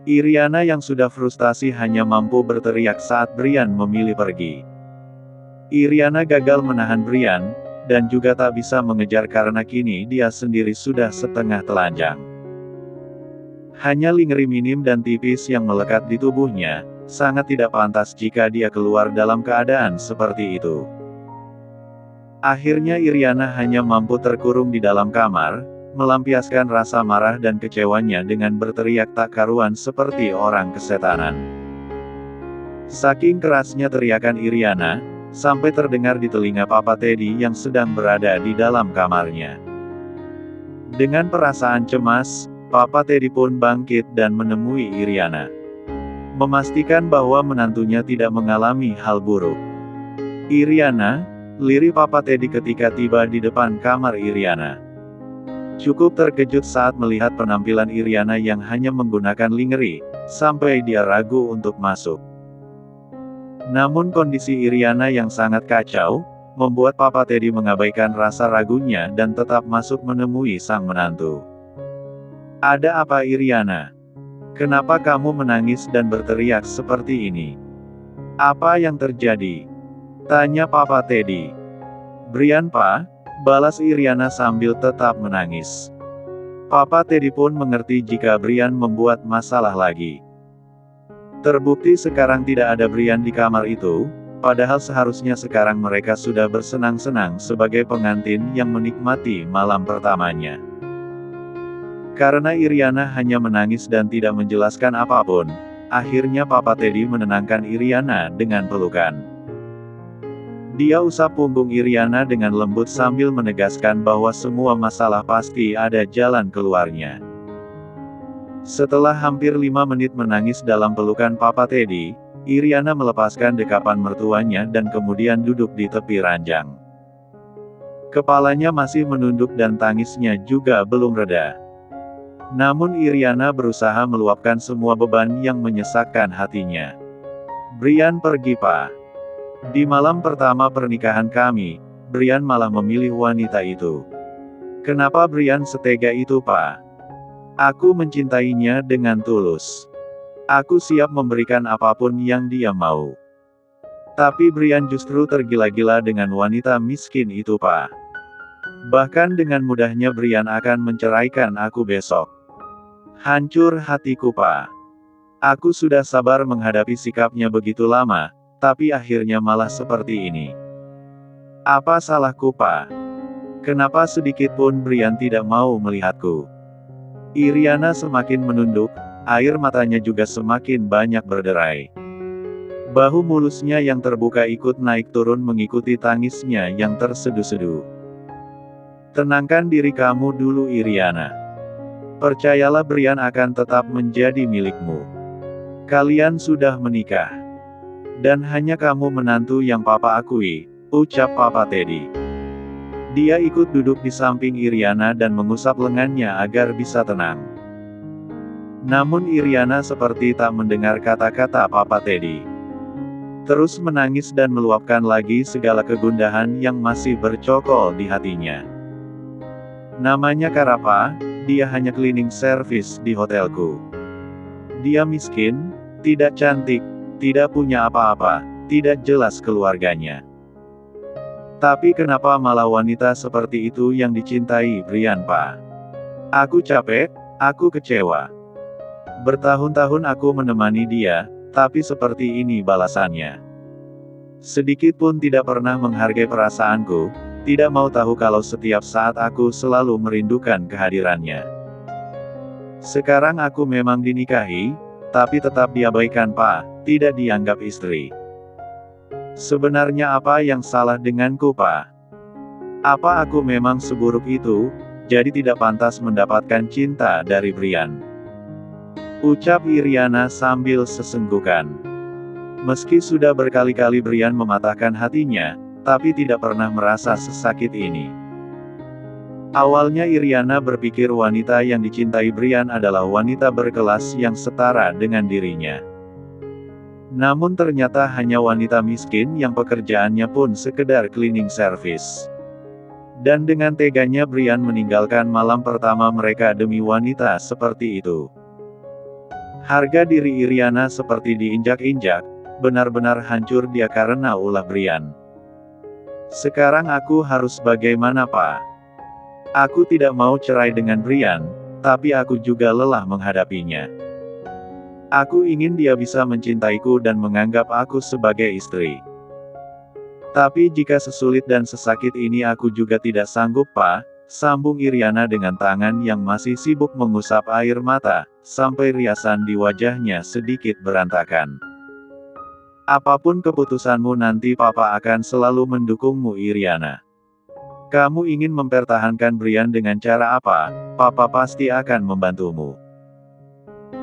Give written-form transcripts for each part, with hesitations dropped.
Iriana yang sudah frustasi hanya mampu berteriak saat Brian memilih pergi. Iriana gagal menahan Brian, dan juga tak bisa mengejar karena kini dia sendiri sudah setengah telanjang. Hanya lingerie minim dan tipis yang melekat di tubuhnya, sangat tidak pantas jika dia keluar dalam keadaan seperti itu. Akhirnya Iriana hanya mampu terkurung di dalam kamar, melampiaskan rasa marah dan kecewanya dengan berteriak tak karuan seperti orang kesetanan. Saking kerasnya teriakan Iriana, sampai terdengar di telinga Papa Teddy yang sedang berada di dalam kamarnya. Dengan perasaan cemas, Papa Teddy pun bangkit dan menemui Iriana. Memastikan bahwa menantunya tidak mengalami hal buruk. "Iriana," lirih Papa Teddy ketika tiba di depan kamar Iriana. Cukup terkejut saat melihat penampilan Iriana yang hanya menggunakan lingerie, sampai dia ragu untuk masuk. Namun kondisi Iriana yang sangat kacau, membuat Papa Teddy mengabaikan rasa ragunya dan tetap masuk menemui sang menantu. "Ada apa Iriana? Kenapa kamu menangis dan berteriak seperti ini? Apa yang terjadi?" tanya Papa Teddy. "Brian Pak," balas Iriana sambil tetap menangis. Papa Teddy pun mengerti jika Brian membuat masalah lagi. Terbukti sekarang tidak ada Brian di kamar itu, padahal seharusnya sekarang mereka sudah bersenang-senang sebagai pengantin yang menikmati malam pertamanya. Karena Iriana hanya menangis dan tidak menjelaskan apapun, akhirnya Papa Teddy menenangkan Iriana dengan pelukan. Dia usap punggung Iriana dengan lembut sambil menegaskan bahwa semua masalah pasti ada jalan keluarnya. Setelah hampir 5 menit menangis dalam pelukan Papa Teddy, Iriana melepaskan dekapan mertuanya dan kemudian duduk di tepi ranjang. Kepalanya masih menunduk dan tangisnya juga belum reda. Namun Iriana berusaha meluapkan semua beban yang menyesakkan hatinya. "Brian pergi Pak. Di malam pertama pernikahan kami, Brian malah memilih wanita itu. Kenapa Brian setega itu Pak? Aku mencintainya dengan tulus. Aku siap memberikan apapun yang dia mau. Tapi Brian justru tergila-gila dengan wanita miskin itu Pak. Bahkan dengan mudahnya Brian akan menceraikan aku besok. Hancur hatiku Pak. Aku sudah sabar menghadapi sikapnya begitu lama, tapi akhirnya malah seperti ini. Apa salahku Pak? Kenapa sedikit pun Brian tidak mau melihatku?" Iriana semakin menunduk, air matanya juga semakin banyak berderai. Bahu mulusnya yang terbuka ikut naik turun mengikuti tangisnya yang tersedu-sedu. "Tenangkan diri kamu dulu Iriana. Percayalah Brian akan tetap menjadi milikmu. Kalian sudah menikah. Dan hanya kamu menantu yang Papa akui," ucap Papa Teddy. Dia ikut duduk di samping Iriana dan mengusap lengannya agar bisa tenang. Namun Iriana seperti tak mendengar kata-kata Papa Teddy. Terus menangis dan meluapkan lagi segala kegundahan yang masih bercokol di hatinya. "Namanya Karapa, dia hanya cleaning service di hotelku. Dia miskin, tidak cantik, tidak punya apa-apa, tidak jelas keluarganya. Tapi kenapa malah wanita seperti itu yang dicintai Brian Pak? Aku capek, aku kecewa. Bertahun-tahun aku menemani dia, tapi seperti ini balasannya. Sedikit pun tidak pernah menghargai perasaanku, tidak mau tahu kalau setiap saat aku selalu merindukan kehadirannya. Sekarang aku memang dinikahi, tapi tetap diabaikan Pak, tidak dianggap istri. Sebenarnya apa yang salah denganku Pak? Apa aku memang seburuk itu, jadi tidak pantas mendapatkan cinta dari Brian?" ucap Iriana sambil sesenggukan. Meski sudah berkali-kali Brian mematahkan hatinya, tapi tidak pernah merasa sesakit ini. Awalnya Iriana berpikir wanita yang dicintai Brian adalah wanita berkelas yang setara dengan dirinya. Namun ternyata hanya wanita miskin yang pekerjaannya pun sekedar cleaning service. Dan dengan teganya Brian meninggalkan malam pertama mereka demi wanita seperti itu. Harga diri Iriana seperti diinjak-injak, benar-benar hancur dia karena ulah Brian. Sekarang aku harus bagaimana, Pak? Aku tidak mau cerai dengan Brian, tapi aku juga lelah menghadapinya. Aku ingin dia bisa mencintaiku dan menganggap aku sebagai istri. Tapi jika sesulit dan sesakit ini aku juga tidak sanggup, Pak, sambung Iriana dengan tangan yang masih sibuk mengusap air mata, sampai riasan di wajahnya sedikit berantakan. Apapun keputusanmu nanti Papa akan selalu mendukungmu Iriana. Kamu ingin mempertahankan Brian dengan cara apa, Papa pasti akan membantumu.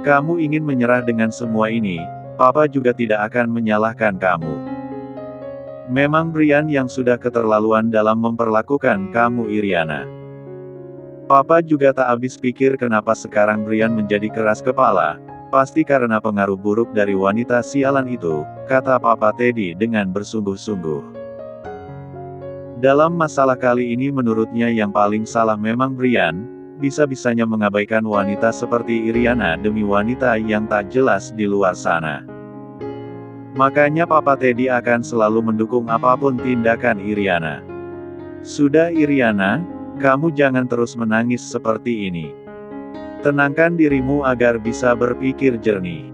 Kamu ingin menyerah dengan semua ini, Papa juga tidak akan menyalahkan kamu. Memang Brian yang sudah keterlaluan dalam memperlakukan kamu Iriana. Papa juga tak habis pikir kenapa sekarang Brian menjadi keras kepala, pasti karena pengaruh buruk dari wanita sialan itu, kata Papa Teddy dengan bersungguh-sungguh. Dalam masalah kali ini menurutnya yang paling salah memang Brian, bisa-bisanya mengabaikan wanita seperti Iriana demi wanita yang tak jelas di luar sana. Makanya Papa Teddy akan selalu mendukung apapun tindakan Iriana. Sudah Iriana, kamu jangan terus menangis seperti ini. Tenangkan dirimu agar bisa berpikir jernih.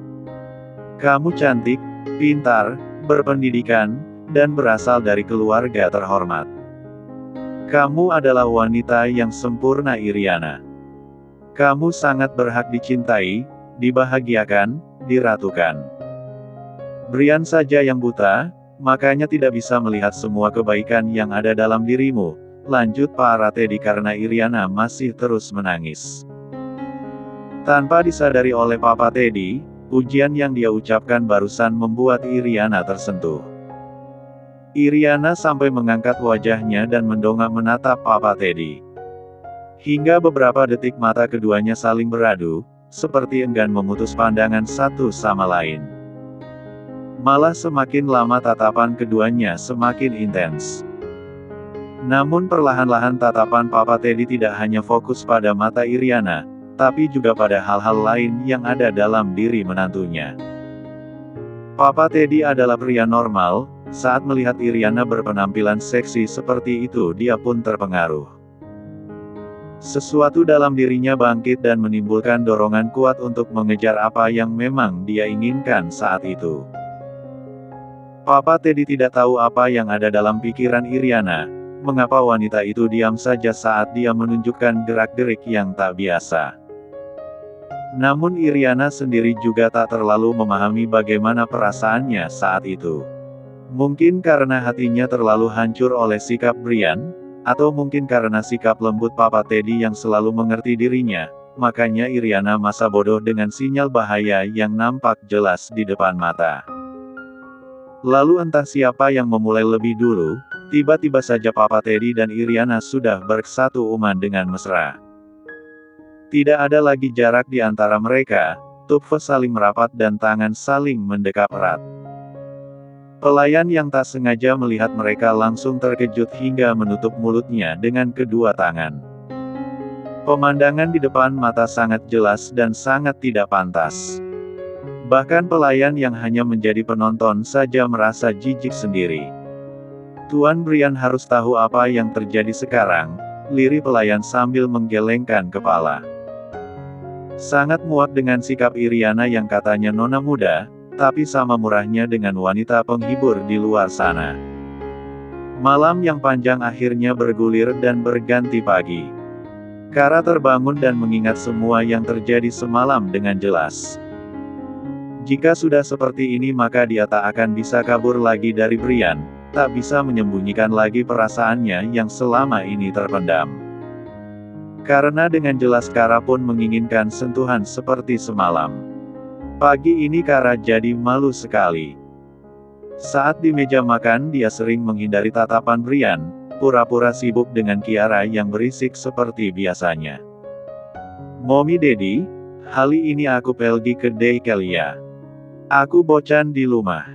Kamu cantik, pintar, berpendidikan, dan berasal dari keluarga terhormat. Kamu adalah wanita yang sempurna Iriana. Kamu sangat berhak dicintai, dibahagiakan, diratukan. Brian saja yang buta, makanya tidak bisa melihat semua kebaikan yang ada dalam dirimu, lanjut Pak Teddy karena Iriana masih terus menangis. Tanpa disadari oleh Papa Teddy, pujian yang dia ucapkan barusan membuat Iriana tersentuh. Iriana sampai mengangkat wajahnya dan mendongak menatap Papa Teddy. Hingga beberapa detik mata keduanya saling beradu, seperti enggan memutus pandangan satu sama lain. Malah semakin lama tatapan keduanya semakin intens. Namun perlahan-lahan tatapan Papa Teddy tidak hanya fokus pada mata Iriana, tapi juga pada hal-hal lain yang ada dalam diri menantunya. Papa Teddy adalah pria normal, saat melihat Iriana berpenampilan seksi seperti itu dia pun terpengaruh. Sesuatu dalam dirinya bangkit dan menimbulkan dorongan kuat untuk mengejar apa yang memang dia inginkan saat itu. Papa Teddy tidak tahu apa yang ada dalam pikiran Iriana, mengapa wanita itu diam saja saat dia menunjukkan gerak-gerik yang tak biasa. Namun Iriana sendiri juga tak terlalu memahami bagaimana perasaannya saat itu. Mungkin karena hatinya terlalu hancur oleh sikap Brian, atau mungkin karena sikap lembut Papa Teddy yang selalu mengerti dirinya, makanya Iriana masa bodoh dengan sinyal bahaya yang nampak jelas di depan mata. Lalu entah siapa yang memulai lebih dulu, tiba-tiba saja Papa Teddy dan Iriana sudah bersatu dengan mesra. Tidak ada lagi jarak di antara mereka, tubuh saling merapat dan tangan saling mendekap erat. Pelayan yang tak sengaja melihat mereka langsung terkejut hingga menutup mulutnya dengan kedua tangan. Pemandangan di depan mata sangat jelas dan sangat tidak pantas. Bahkan pelayan yang hanya menjadi penonton saja merasa jijik sendiri. Tuan Brian harus tahu apa yang terjadi sekarang, lirih pelayan sambil menggelengkan kepala. Sangat muak dengan sikap Iriana yang katanya nona muda, tapi sama murahnya dengan wanita penghibur di luar sana. Malam yang panjang akhirnya bergulir dan berganti pagi. Kara terbangun dan mengingat semua yang terjadi semalam dengan jelas. Jika sudah seperti ini maka dia tak akan bisa kabur lagi dari Brian, tak bisa menyembunyikan lagi perasaannya yang selama ini terpendam. Karena dengan jelas Kara pun menginginkan sentuhan seperti semalam. Pagi ini Kara jadi malu sekali. Saat di meja makan dia sering menghindari tatapan Brian, pura-pura sibuk dengan Kiara yang berisik seperti biasanya. Mommy Daddy, hari ini aku pergi ke daycare ya. Aku bocan di rumah.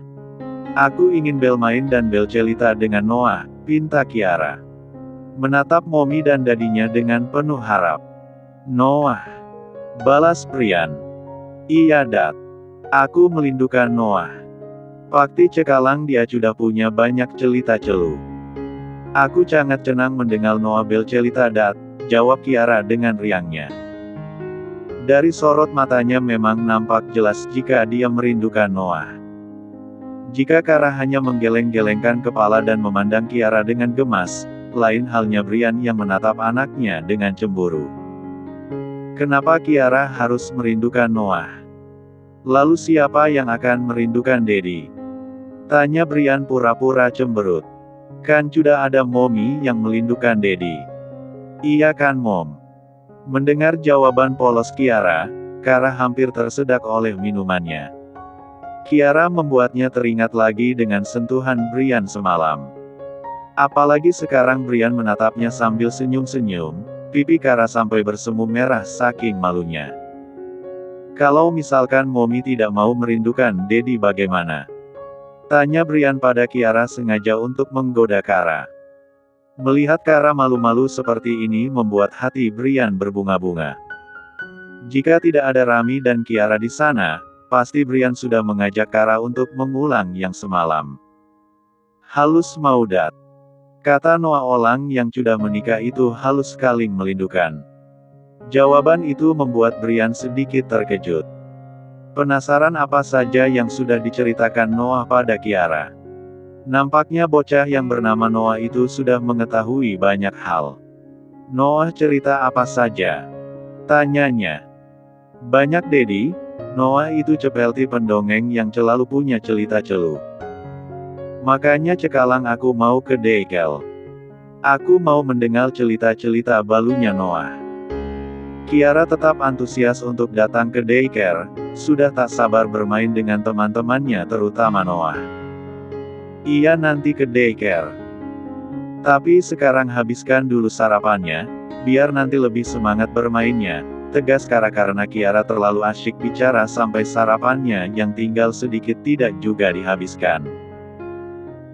Aku ingin bermain dan bercerita dengan Noah, pinta Kiara. Menatap Mommy dan dadinya dengan penuh harap. Noah, balas Brian. Iya Dat. Aku merindukan Noah. Pakti cekalang dia sudah punya banyak cerita celu. Aku sangat senang mendengar Noah bercerita Dat, jawab Kiara dengan riangnya. Dari sorot matanya memang nampak jelas jika dia merindukan Noah. Jika Kara hanya menggeleng-gelengkan kepala dan memandang Kiara dengan gemas, lain halnya Brian yang menatap anaknya dengan cemburu. Kenapa Kiara harus merindukan Noah? Lalu siapa yang akan merindukan Daddy? Tanya Brian pura-pura cemberut. Kan sudah ada Mommy yang merindukan Daddy. Iya kan Mom? Mendengar jawaban polos Kiara, Kara hampir tersedak oleh minumannya. Kiara membuatnya teringat lagi dengan sentuhan Brian semalam. Apalagi sekarang Brian menatapnya sambil senyum-senyum, pipi Kara sampai bersemu merah saking malunya. Kalau misalkan Mommy tidak mau merindukan Daddy bagaimana? Tanya Brian pada Kiara sengaja untuk menggoda Kara. Melihat Kara malu-malu seperti ini membuat hati Brian berbunga-bunga. Jika tidak ada Rami dan Kiara di sana, pasti Brian sudah mengajak Kara untuk mengulang yang semalam. Halus mau Dat. Kata Noah orang yang sudah menikah itu halus sekali merindukan. Jawaban itu membuat Brian sedikit terkejut. Penasaran apa saja yang sudah diceritakan Noah pada Kiara. Nampaknya bocah yang bernama Noah itu sudah mengetahui banyak hal. Noah cerita apa saja? Tanyanya. Banyak Daddy. Noah itu cepelti pendongeng yang selalu punya cerita celu. Makanya cekalang aku mau ke Dekel. Aku mau mendengar cerita-cerita balunya Noah. Kiara tetap antusias untuk datang ke daycare, sudah tak sabar bermain dengan teman-temannya terutama Noah. Iya nanti ke daycare. Tapi sekarang habiskan dulu sarapannya, biar nanti lebih semangat bermainnya, tegas Kara karena Kiara terlalu asyik bicara sampai sarapannya yang tinggal sedikit tidak juga dihabiskan.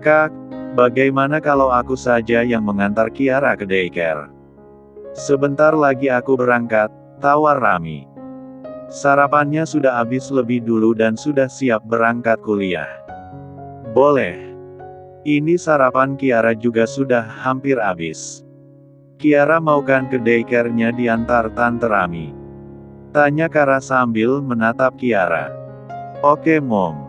Kak, bagaimana kalau aku saja yang mengantar Kiara ke daycare? Sebentar lagi aku berangkat, tawar Rami. Sarapannya sudah habis lebih dulu dan sudah siap berangkat kuliah. Boleh. Ini sarapan Kiara juga sudah hampir habis. Kiara mau kan ke daycare-nya diantar Tante Rami? Tanya Kara sambil menatap Kiara. Oke Mom.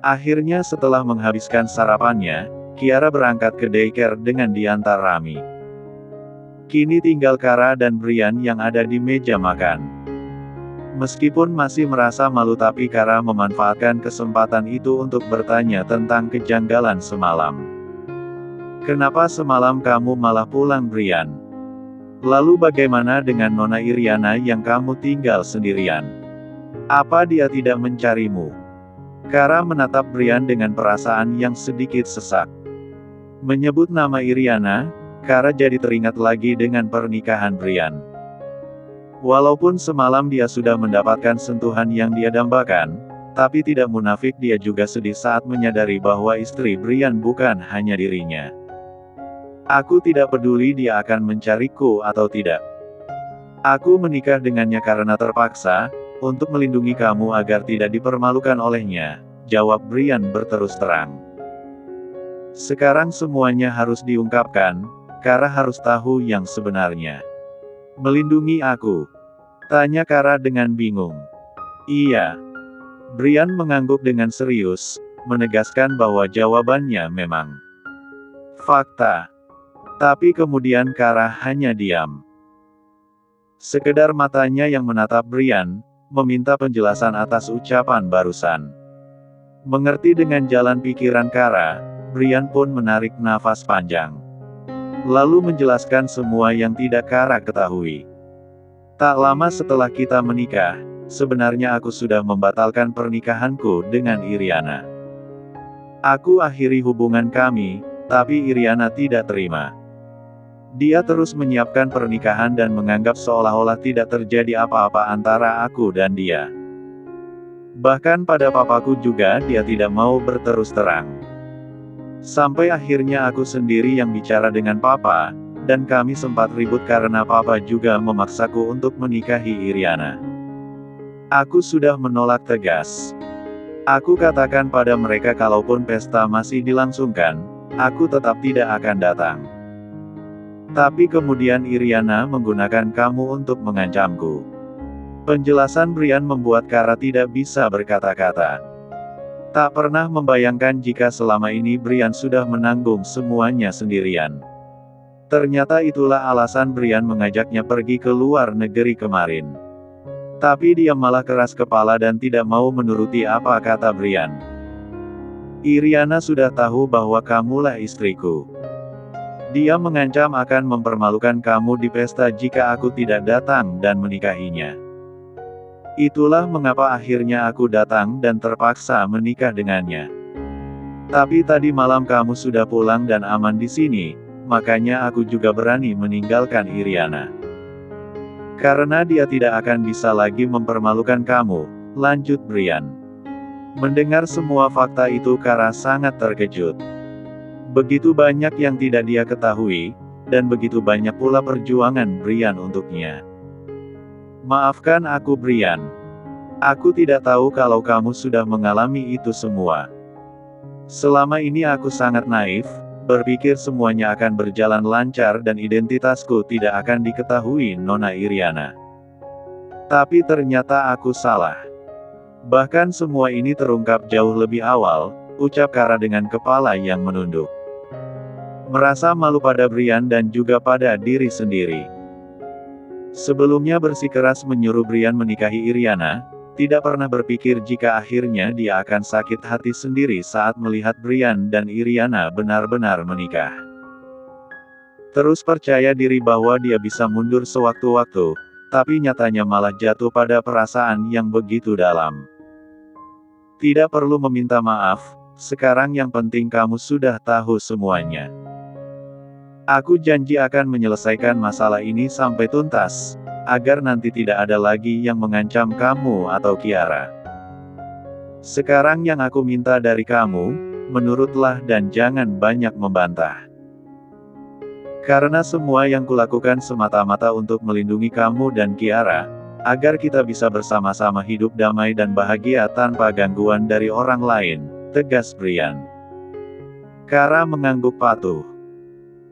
Akhirnya setelah menghabiskan sarapannya, Kiara berangkat ke daycare dengan diantar Rami. Kini tinggal Kara dan Brian yang ada di meja makan. Meskipun masih merasa malu tapi Kara memanfaatkan kesempatan itu untuk bertanya tentang kejanggalan semalam. Kenapa semalam kamu malah pulang Brian? Lalu bagaimana dengan Nona Iriana yang kamu tinggal sendirian? Apa dia tidak mencarimu? Kara menatap Brian dengan perasaan yang sedikit sesak. Menyebut nama Iriana, Kara jadi teringat lagi dengan pernikahan Brian. Walaupun semalam dia sudah mendapatkan sentuhan yang dia dambakan, tapi tidak munafik dia juga sedih saat menyadari bahwa istri Brian bukan hanya dirinya. Aku tidak peduli dia akan mencariku atau tidak. Aku menikah dengannya karena terpaksa, untuk melindungi kamu agar tidak dipermalukan olehnya, jawab Brian berterus terang. Sekarang semuanya harus diungkapkan, Kara harus tahu yang sebenarnya. Melindungi aku? Tanya Kara dengan bingung. Iya. Brian mengangguk dengan serius, menegaskan bahwa jawabannya memang fakta. Tapi kemudian Kara hanya diam. Sekedar matanya yang menatap Brian, meminta penjelasan atas ucapan barusan. Mengerti dengan jalan pikiran Kara, Brian pun menarik nafas panjang. Lalu menjelaskan semua yang tidak Kara ketahui. Tak lama setelah kita menikah, sebenarnya aku sudah membatalkan pernikahanku dengan Iriana. Aku akhiri hubungan kami, tapi Iriana tidak terima. Dia terus menyiapkan pernikahan dan menganggap seolah-olah tidak terjadi apa-apa antara aku dan dia. Bahkan pada papaku juga dia tidak mau berterus terang. Sampai akhirnya aku sendiri yang bicara dengan papa, dan kami sempat ribut karena papa juga memaksaku untuk menikahi Iriana. Aku sudah menolak tegas. Aku katakan pada mereka kalaupun pesta masih dilangsungkan, aku tetap tidak akan datang. Tapi kemudian Iriana menggunakan kamu untuk mengancamku. Penjelasan Brian membuat Kara tidak bisa berkata-kata. Tak pernah membayangkan jika selama ini Brian sudah menanggung semuanya sendirian. Ternyata itulah alasan Brian mengajaknya pergi ke luar negeri kemarin. Tapi dia malah keras kepala dan tidak mau menuruti apa kata Brian. Iriana sudah tahu bahwa kamulah istriku. Dia mengancam akan mempermalukan kamu di pesta jika aku tidak datang dan menikahinya. Itulah mengapa akhirnya aku datang dan terpaksa menikah dengannya. Tapi tadi malam kamu sudah pulang dan aman di sini, makanya aku juga berani meninggalkan Iriana. Karena dia tidak akan bisa lagi mempermalukan kamu, lanjut Brian. Mendengar semua fakta itu Kara sangat terkejut. Begitu banyak yang tidak dia ketahui, dan begitu banyak pula perjuangan Brian untuknya. Maafkan aku Brian. Aku tidak tahu kalau kamu sudah mengalami itu semua. Selama ini aku sangat naif, berpikir semuanya akan berjalan lancar dan identitasku tidak akan diketahui Nona Iriana. Tapi ternyata aku salah. Bahkan semua ini terungkap jauh lebih awal, ucap Kara dengan kepala yang menunduk. Merasa malu pada Brian dan juga pada diri sendiri. Sebelumnya bersikeras menyuruh Brian menikahi Iriana, tidak pernah berpikir jika akhirnya dia akan sakit hati sendiri saat melihat Brian dan Iriana benar-benar menikah. Terus percaya diri bahwa dia bisa mundur sewaktu-waktu, tapi nyatanya malah jatuh pada perasaan yang begitu dalam. Tidak perlu meminta maaf, sekarang yang penting kamu sudah tahu semuanya. Aku janji akan menyelesaikan masalah ini sampai tuntas, agar nanti tidak ada lagi yang mengancam kamu atau Kiara. Sekarang yang aku minta dari kamu, menurutlah dan jangan banyak membantah. Karena semua yang kulakukan semata-mata untuk melindungi kamu dan Kiara, agar kita bisa bersama-sama hidup damai dan bahagia tanpa gangguan dari orang lain, tegas Brian. Kara mengangguk patuh.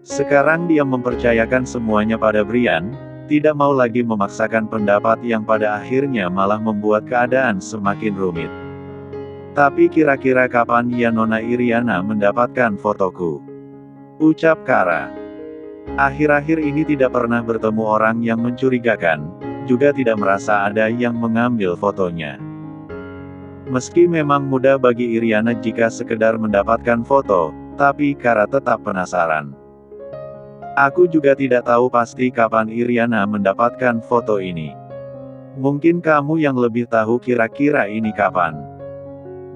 Sekarang dia mempercayakan semuanya pada Brian, tidak mau lagi memaksakan pendapat yang pada akhirnya malah membuat keadaan semakin rumit. Tapi kira-kira kapan ya Nona Iriana mendapatkan fotoku? Ucap Kara. Akhir-akhir ini tidak pernah bertemu orang yang mencurigakan, juga tidak merasa ada yang mengambil fotonya. Meski memang mudah bagi Iriana jika sekedar mendapatkan foto, tapi Kara tetap penasaran. Aku juga tidak tahu pasti kapan Iriana mendapatkan foto ini. Mungkin kamu yang lebih tahu kira-kira ini kapan.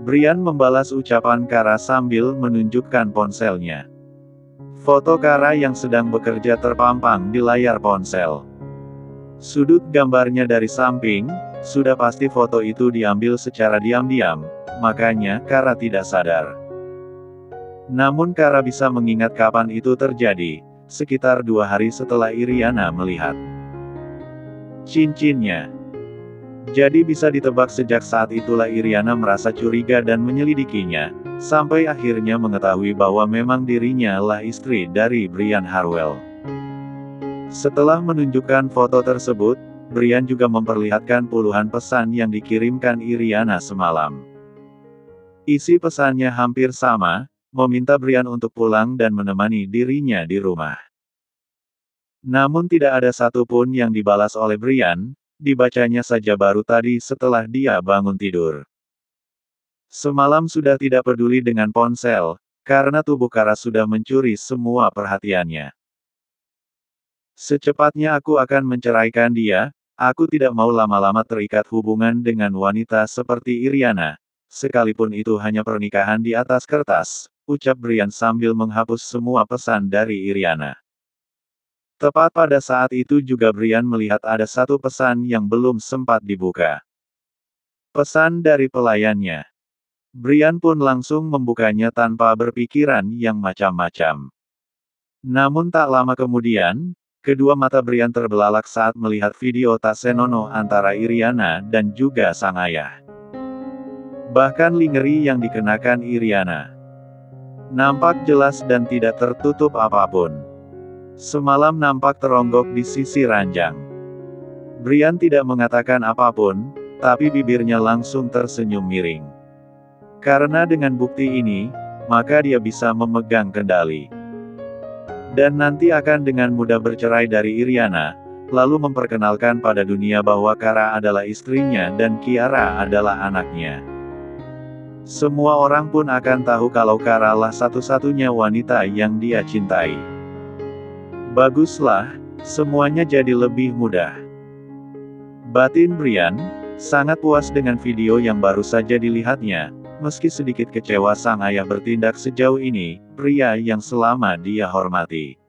Brian membalas ucapan Kara sambil menunjukkan ponselnya. Foto Kara yang sedang bekerja terpampang di layar ponsel. Sudut gambarnya dari samping, sudah pasti foto itu diambil secara diam-diam, makanya Kara tidak sadar. Namun Kara bisa mengingat kapan itu terjadi, sekitar 2 hari setelah Iriana melihat cincinnya. Jadi bisa ditebak sejak saat itulah Iriana merasa curiga dan menyelidikinya, sampai akhirnya mengetahui bahwa memang dirinya lah istri dari Brian Harwell. Setelah menunjukkan foto tersebut, Brian juga memperlihatkan puluhan pesan yang dikirimkan Iriana semalam. Isi pesannya hampir sama, meminta Brian untuk pulang dan menemani dirinya di rumah. Namun tidak ada satupun yang dibalas oleh Brian, dibacanya saja baru tadi setelah dia bangun tidur. Semalam sudah tidak peduli dengan ponsel, karena tubuh Kara sudah mencuri semua perhatiannya. Secepatnya aku akan menceraikan dia, aku tidak mau lama-lama terikat hubungan dengan wanita seperti Iriana, sekalipun itu hanya pernikahan di atas kertas, ucap Brian sambil menghapus semua pesan dari Iriana. Tepat pada saat itu juga Brian melihat ada satu pesan yang belum sempat dibuka. Pesan dari pelayannya. Brian pun langsung membukanya tanpa berpikiran yang macam-macam. Namun tak lama kemudian, Kedua mata Brian terbelalak saat melihat video tak senonoh antara Iriana dan juga sang ayah. Bahkan lingerie yang dikenakan Iriana nampak jelas dan tidak tertutup apapun. Semalam nampak teronggok di sisi ranjang. Brian tidak mengatakan apapun, tapi bibirnya langsung tersenyum miring. Karena dengan bukti ini, maka dia bisa memegang kendali. Dan nanti akan dengan mudah bercerai dari Iriana, lalu memperkenalkan pada dunia bahwa Kara adalah istrinya dan Kiara adalah anaknya. Semua orang pun akan tahu kalau Kara lah satu-satunya wanita yang dia cintai. Baguslah, semuanya jadi lebih mudah. Batin Brian sangat puas dengan video yang baru saja dilihatnya, meski sedikit kecewa sang ayah bertindak sejauh ini, pria yang selama dia hormati.